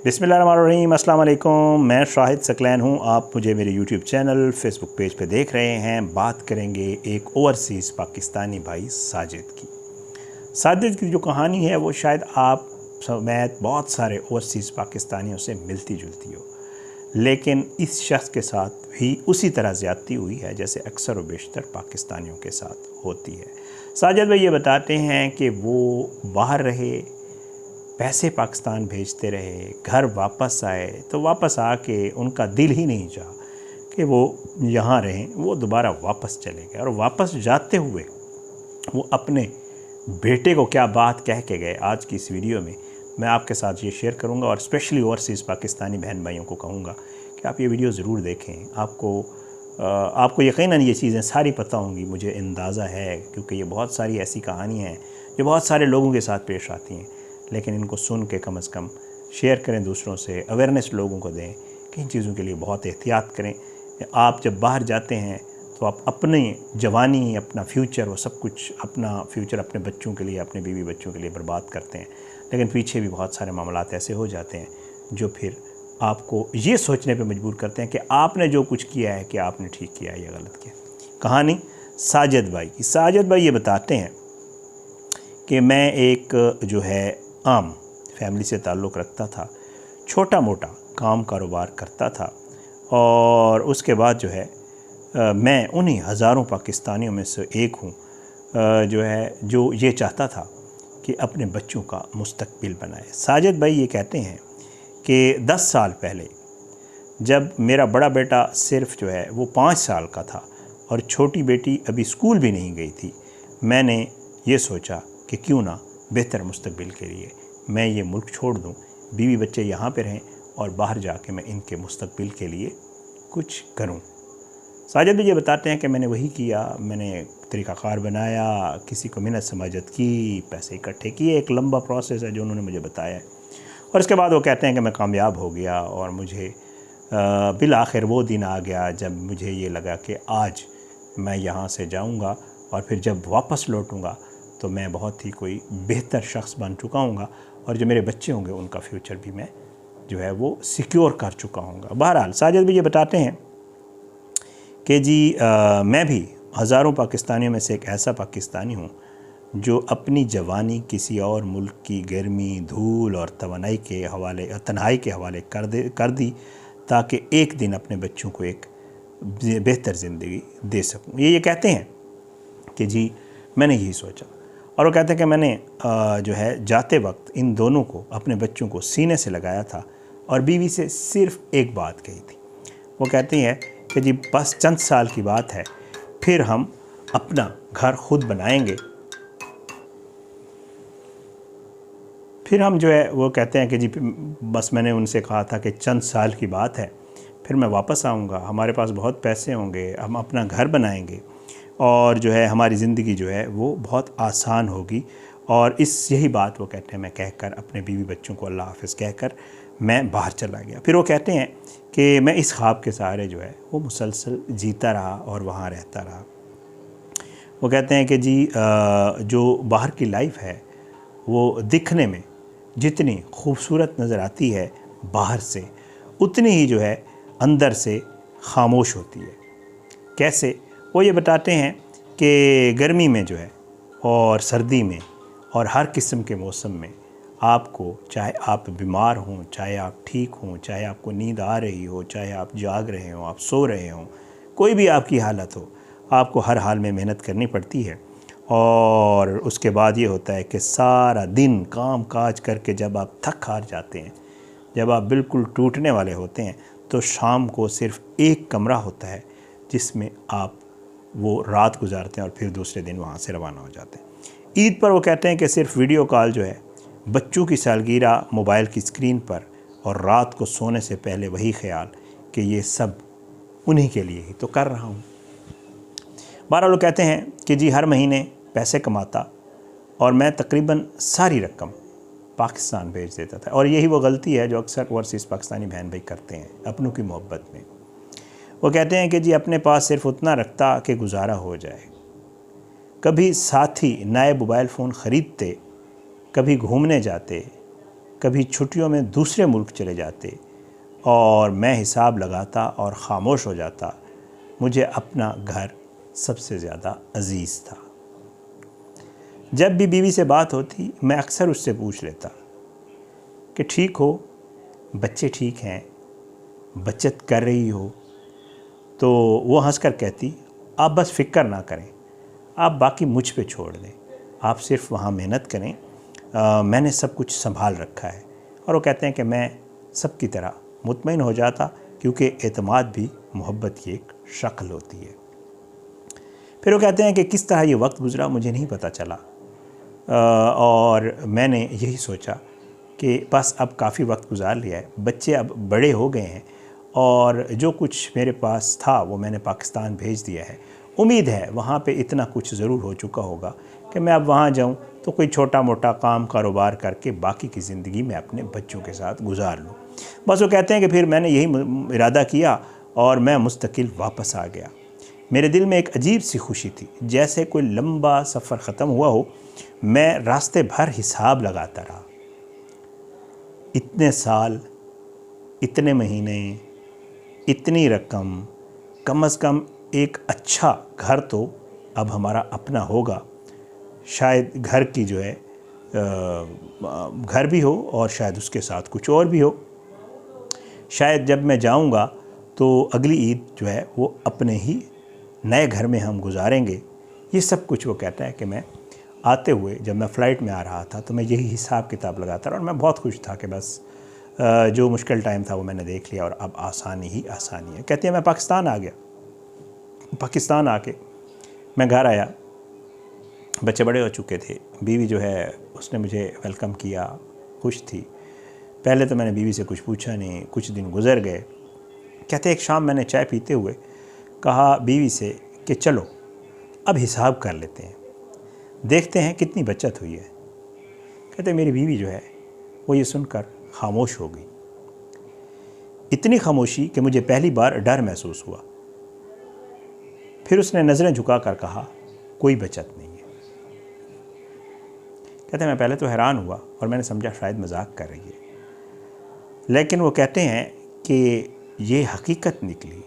बिस्मिल्लाहिर्रहमानिर्रहीम, अस्सलाम वालेकुम। मैं शाहिद सकलैन हूँ। आप मुझे मेरे यूट्यूब चैनल, फेसबुक पेज पे देख रहे हैं। बात करेंगे एक ओवरसीज़ पाकिस्तानी भाई साजिद की। साजिद की जो कहानी है वो शायद आप समेत बहुत सारे ओवरसीज़ पाकिस्तानियों से मिलती जुलती हो, लेकिन इस शख्स के साथ भी उसी तरह ज़्यादती हुई है जैसे अक्सर व बेशतर पाकिस्तानियों के साथ होती है। साजिद भाई ये बताते हैं कि वो बाहर रहे, पैसे पाकिस्तान भेजते रहे, घर वापस आए तो वापस आके उनका दिल ही नहीं चाहा कि वो यहाँ रहें, वो दोबारा वापस चले गए। और वापस जाते हुए वो अपने बेटे को क्या बात कह के गए, आज की इस वीडियो में मैं आपके साथ ये शेयर करूँगा। और स्पेशली ओवरसीज़ पाकिस्तानी बहन भाइयों को कहूँगा कि आप ये वीडियो ज़रूर देखें। आपको यकीनन ये चीज़ें सारी पता होंगी, मुझे अंदाज़ा है, क्योंकि ये बहुत सारी ऐसी कहानियाँ हैं जो बहुत सारे लोगों के साथ पेश आती हैं। लेकिन इनको सुन के कम से कम शेयर करें दूसरों से, अवेयरनेस लोगों को दें कि इन चीज़ों के लिए बहुत एहतियात करें। आप जब बाहर जाते हैं तो आप अपनी जवानी, अपना फ्यूचर, वो सब कुछ, अपना फ्यूचर अपने बच्चों के लिए, अपने बीवी बच्चों के लिए बर्बाद करते हैं। लेकिन पीछे भी बहुत सारे मामलात ऐसे हो जाते हैं जो फिर आपको ये सोचने पे मजबूर करते हैं कि आपने जो कुछ किया है कि आपने ठीक किया है या गलत किया। कहानी साजिद भाई की। साजिद भाई ये बताते हैं कि मैं एक जो है आम फैमिली से ताल्लुक़ रखता था, छोटा मोटा काम कारोबार करता था, और उसके बाद जो है मैं उन्हीं हज़ारों पाकिस्तानियों में से एक हूँ जो ये चाहता था कि अपने बच्चों का मुस्तकबिल बनाए। साजिद भाई ये कहते हैं कि 10 साल पहले जब मेरा बड़ा बेटा सिर्फ जो है वो 5 साल का था और छोटी बेटी अभी स्कूल भी नहीं गई थी, मैंने ये सोचा कि क्यों ना बेहतर मुस्तकबिल के लिए मैं ये मुल्क छोड़ दूँ, बीवी बच्चे यहाँ पे रहें और बाहर जाके मैं इनके मुस्तकबिल के लिए कुछ करूँ। साजिद भी ये बताते हैं कि मैंने वही किया। मैंने तरीक़ाकार बनाया, किसी को मिन्नत समाजत की, पैसे इकट्ठे किए। एक लंबा प्रोसेस है जो उन्होंने मुझे बताया है। और इसके बाद वो कहते हैं कि मैं कामयाब हो गया और मुझे बिल आखिर वो दिन आ गया जब मुझे ये लगा कि आज मैं यहाँ से जाऊँगा और फिर जब वापस लौटूँगा तो मैं बहुत ही कोई बेहतर शख्स बन चुका हूँगा और जो मेरे बच्चे होंगे उनका फ्यूचर भी मैं जो है वो सिक्योर कर चुका हूँगा। बहरहाल साजिद भी ये बताते हैं कि मैं भी हज़ारों पाकिस्तानियों में से एक ऐसा पाकिस्तानी हूँ जो अपनी जवानी किसी और मुल्क की गर्मी, धूल और तन्हाई के हवाले कर दी ताकि एक दिन अपने बच्चों को एक बेहतर ज़िंदगी दे सकूँ। ये कहते हैं कि मैंने यही सोचा। और वो कहते हैं कि मैंने जो है जाते वक्त इन दोनों को, अपने बच्चों को सीने से लगाया था और बीवी से सिर्फ एक बात कही थी। वो कहती हैं कि बस चंद साल की बात है, फिर हम अपना घर खुद बनाएंगे। फिर हम जो है वो कहते हैं कि बस मैंने उनसे कहा था कि चंद साल की बात है, फिर मैं वापस आऊँगा, हमारे पास बहुत पैसे होंगे, हम अपना घर बनाएंगे और जो है हमारी ज़िंदगी जो है वो बहुत आसान होगी। और यही बात वो कहते हैं मैं कहकर अपने बीवी बच्चों को अल्लाह हाफ़िज़ कहकर मैं बाहर चला गया। फिर वो कहते हैं कि मैं इस ख्वाब के सहारे जो है वो मुसलसल जीता रहा और वहाँ रहता रहा। वो कहते हैं कि जो बाहर की लाइफ है वो दिखने में जितनी खूबसूरत नज़र आती है बाहर से, उतनी ही जो है अंदर से खामोश होती है। कैसे? वो ये बताते हैं कि गर्मी में जो है और सर्दी में और हर किस्म के मौसम में आपको, चाहे आप बीमार हों, चाहे आप ठीक हों, चाहे आपको नींद आ रही हो, चाहे आप जाग रहे हों, आप सो रहे हों, कोई भी आपकी हालत हो, आपको हर हाल में मेहनत करनी पड़ती है। और उसके बाद ये होता है कि सारा दिन काम काज करके जब आप थक हार जाते हैं, जब आप बिल्कुल टूटने वाले होते हैं, तो शाम को सिर्फ़ एक कमरा होता है जिसमें आप वो रात गुजारते हैं और फिर दूसरे दिन वहाँ से रवाना हो जाते हैं। ईद पर वो कहते हैं कि सिर्फ वीडियो कॉल जो है, बच्चों की सालगिरह मोबाइल की स्क्रीन पर, और रात को सोने से पहले वही ख्याल कि ये सब उन्हीं के लिए ही तो कर रहा हूँ। बहरहाल वो कहते हैं कि हर महीने पैसे कमाता और मैं तकरीबन सारी रकम पाकिस्तान भेज देता था। और यही वो गलती है जो अक्सर ओवरसीज़ पाकिस्तानी बहन भाई करते हैं अपनों की मोहब्बत में। वो कहते हैं कि अपने पास सिर्फ उतना रखता कि गुजारा हो जाए। कभी साथी नए मोबाइल फ़ोन ख़रीदते, कभी घूमने जाते, कभी छुट्टियों में दूसरे मुल्क चले जाते और मैं हिसाब लगाता और ख़ामोश हो जाता, मुझे अपना घर सबसे ज़्यादा अज़ीज़ था। जब भी बीवी से बात होती मैं अक्सर उससे पूछ लेता कि ठीक हो, बच्चे ठीक हैं, बचत कर रही हो? तो वो हंसकर कहती, आप बस फ़िक्र ना करें, आप बाकी मुझ पे छोड़ दें, आप सिर्फ वहाँ मेहनत करें, मैंने सब कुछ संभाल रखा है। और वो कहते हैं कि मैं सब की तरह मुतमईन हो जाता, क्योंकि एतमाद भी मोहब्बत की एक शक्ल होती है। फिर वो कहते हैं कि किस तरह ये वक्त गुज़रा मुझे नहीं पता चला, और मैंने यही सोचा कि बस अब काफ़ी वक्त गुजार लिया है, बच्चे अब बड़े हो गए हैं और जो कुछ मेरे पास था वो मैंने पाकिस्तान भेज दिया है। उम्मीद है वहाँ पे इतना कुछ ज़रूर हो चुका होगा कि मैं अब वहाँ जाऊँ तो कोई छोटा मोटा काम कारोबार करके बाकी की ज़िंदगी में अपने बच्चों के साथ गुजार लूँ। बस वो कहते हैं कि फिर मैंने यही इरादा किया और मैं मुस्तकिल वापस आ गया। मेरे दिल में एक अजीब सी खुशी थी, जैसे कोई लंबा सफ़र ख़त्म हुआ हो। मैं रास्ते भर हिसाब लगाता रहा, इतने साल, इतने महीने, इतनी रकम, कम से कम एक अच्छा घर तो अब हमारा अपना होगा। शायद घर की जो है घर भी हो और शायद उसके साथ कुछ और भी हो। शायद जब मैं जाऊंगा तो अगली ईद जो है वो अपने ही नए घर में हम गुजारेंगे। ये सब कुछ वो कहता है कि मैं आते हुए जब मैं फ़्लाइट में आ रहा था तो मैं यही हिसाब किताब लगाता रहा और मैं बहुत खुश था कि बस जो मुश्किल टाइम था वो मैंने देख लिया और अब आसानी ही आसानी है। कहती है मैं पाकिस्तान आ गया। पाकिस्तान आके मैं घर आया, बच्चे बड़े हो चुके थे, बीवी जो है उसने मुझे वेलकम किया, खुश थी। पहले तो मैंने बीवी से कुछ पूछा नहीं, कुछ दिन गुजर गए। कहते एक शाम मैंने चाय पीते हुए कहा बीवी से कि चलो अब हिसाब कर लेते हैं, देखते हैं कितनी बचत हुई है। कहते मेरी बीवी जो है वो ये सुनकर खामोश हो गई, इतनी खामोशी कि मुझे पहली बार डर महसूस हुआ। फिर उसने नज़रें झुकाकर कहा कोई बचत नहीं है। कहते मैं पहले तो हैरान हुआ और मैंने समझा शायद मजाक कर रही है, लेकिन वो कहते हैं कि ये हकीकत निकली।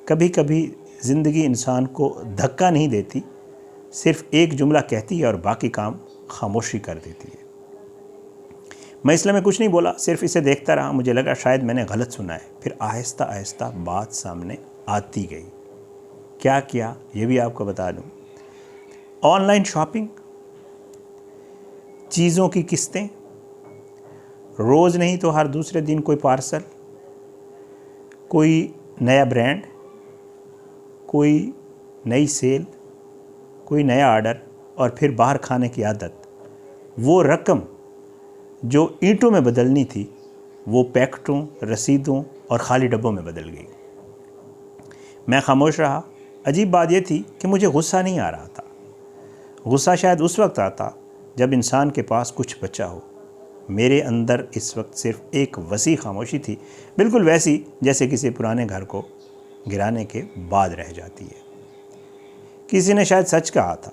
कभी कभी ज़िंदगी इंसान को धक्का नहीं देती, सिर्फ एक जुमला कहती है और बाकी काम खामोशी कर देती है। मैं इसलिए में कुछ नहीं बोला, सिर्फ इसे देखता रहा। मुझे लगा शायद मैंने गलत सुना है। फिर आहिस्ता आहिस्ता बात सामने आती गई। क्या किया ये भी आपको बता दूं। ऑनलाइन शॉपिंग, चीज़ों की किस्तें, रोज़ नहीं तो हर दूसरे दिन कोई पार्सल, कोई नया ब्रांड, कोई नई सेल, कोई नया ऑर्डर और फिर बाहर खाने की आदत। वो रकम जो ईंटों में बदलनी थी वो पैकेटों, रसीदों और खाली डब्बों में बदल गई। मैं खामोश रहा। अजीब बात यह थी कि मुझे गुस्सा नहीं आ रहा था। गुस्सा शायद उस वक्त आता जब इंसान के पास कुछ बचा हो। मेरे अंदर इस वक्त सिर्फ एक वसी खामोशी थी, बिल्कुल वैसी जैसे किसी पुराने घर को गिराने के बाद रह जाती है। किसी ने शायद सच कहा था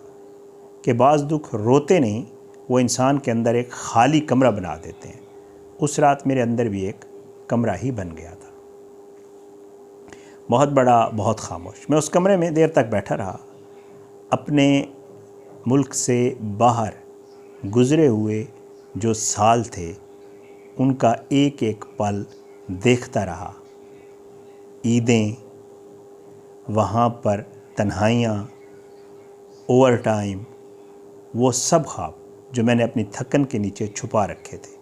कि बाज़ दुख रोते नहीं, वो इंसान के अंदर एक खाली कमरा बना देते हैं। उस रात मेरे अंदर भी एक कमरा ही बन गया था, बहुत बड़ा, बहुत खामोश। मैं उस कमरे में देर तक बैठा रहा, अपने मुल्क से बाहर गुज़रे हुए जो साल थे उनका एक एक पल देखता रहा। ईदें, वहाँ पर तन्हाइयाँ, ओवर टाइम, वो सब ख्वाब जो मैंने अपनी थकन के नीचे छुपा रखे थे।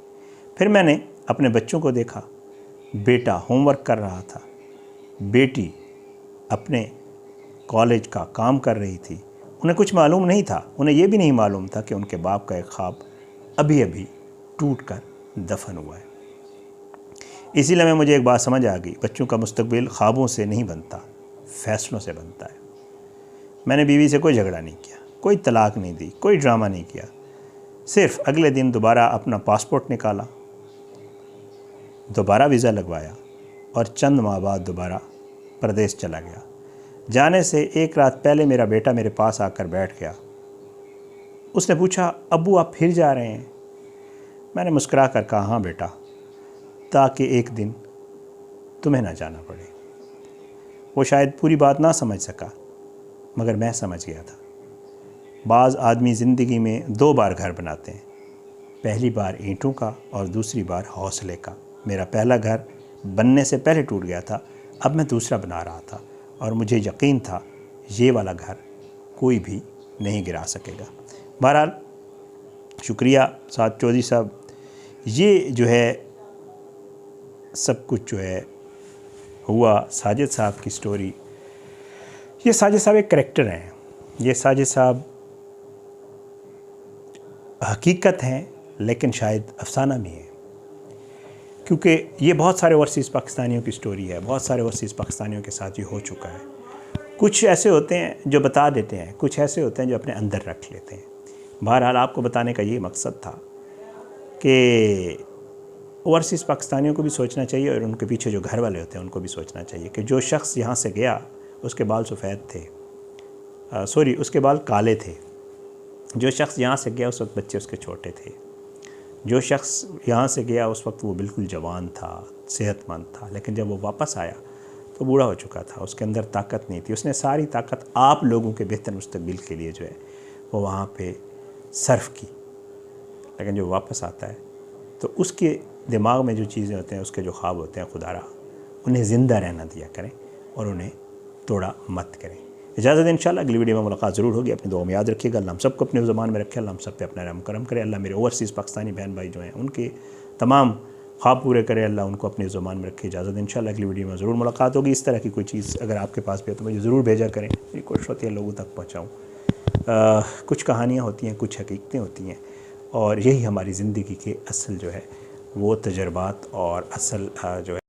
फिर मैंने अपने बच्चों को देखा। बेटा होमवर्क कर रहा था, बेटी अपने कॉलेज का काम कर रही थी। उन्हें कुछ मालूम नहीं था, उन्हें यह भी नहीं मालूम था कि उनके बाप का एक ख्वाब अभी अभी टूट कर दफन हुआ है। इसीलिए मुझे एक बात समझ आ गई, बच्चों का मुस्तकबिल ख्वाबों से नहीं बनता, फ़ैसलों से बनता है। मैंने बीवी से कोई झगड़ा नहीं किया, कोई तलाक नहीं दी, कोई ड्रामा नहीं किया। सिर्फ अगले दिन दोबारा अपना पासपोर्ट निकाला, दोबारा वीज़ा लगवाया और चंद माह बाद दोबारा प्रदेश चला गया। जाने से एक रात पहले मेरा बेटा मेरे पास आकर बैठ गया। उसने पूछा, अब्बू आप फिर जा रहे हैं? मैंने मुस्कुरा कर कहा, हाँ बेटा, ताकि एक दिन तुम्हें ना जाना पड़े। वो शायद पूरी बात ना समझ सका, मगर मैं समझ गया था। बाज़ आदमी ज़िंदगी में 2 बार घर बनाते हैं, पहली बार ईंटों का और दूसरी बार हौसले का। मेरा पहला घर बनने से पहले टूट गया था, अब मैं दूसरा बना रहा था और मुझे यकीन था ये वाला घर कोई भी नहीं गिरा सकेगा। बहरहाल शुक्रिया साद चौधरी साहब। ये जो है सब कुछ जो है हुआ साजिद साहब की स्टोरी। ये साजिद साहब एक करैक्टर हैं, ये साजिद साहब हकीकत हैं लेकिन शायद अफसाना भी है, क्योंकि ये बहुत सारे ओवरसीज़ पाकिस्तानियों की स्टोरी है। बहुत सारे ओवरसीज़ पाकिस्तानियों के साथ ये हो चुका है। कुछ ऐसे होते हैं जो बता देते हैं, कुछ ऐसे होते हैं जो अपने अंदर रख लेते हैं। बहरहाल आपको बताने का ये मकसद था कि ओवरसीज़ पाकिस्तानियों को भी सोचना चाहिए और उनके पीछे जो घर वाले होते हैं उनको भी सोचना चाहिए कि जो शख्स यहाँ से गया उसके बाल सफ़ेद थे, उसके बाल काले थे। जो शख्स यहाँ से गया उस वक्त बच्चे उसके छोटे थे। जो शख्स यहाँ से गया उस वक्त वो बिल्कुल जवान था, सेहतमंद था, लेकिन जब वो वापस आया तो बूढ़ा हो चुका था, उसके अंदर ताकत नहीं थी। उसने सारी ताकत आप लोगों के बेहतर मुस्तकबिल के लिए जो है वो वहाँ पे सर्फ की। लेकिन जो वापस आता है तो उसके दिमाग में जो चीज़ें होते हैं, उसके जो ख्वाब होते हैं, खुदारा उन्हें ज़िंदा रहना दिया करें और उन्हें तोड़ा मत करें। इजाज़त है, इंशाल्लाह अगली वीडियो में मुलाकात ज़रूर होगी। अपनी दुआ में याद रखिएगा। अल्लाह हम सबको अपने ज़बान में रखे, अल्लाह हम सब पे अपना रहम करम करे। अल्लाह मेरे ओवरसीज़ पाकिस्तानी बहन भाई जो हैं उनके तमाम ख्वाब पूरे करे, अल्लाह उनको अपनी ज़बान में रखे। इजाज़त है, इंशाल्लाह अगली वीडियो में ज़रूर मुलाकात होगी। इस तरह की कोई चीज़ अगर आपके पास भी है तो मुझे ज़रूर भेजा करें, मेरी कोशिश होती है लोगों तक पहुँचाऊँ। कुछ कहानियाँ होती हैं, कुछ हकीकतें होती हैं और यही हमारी ज़िंदगी के असल जो है वो तजर्बात और असल जो है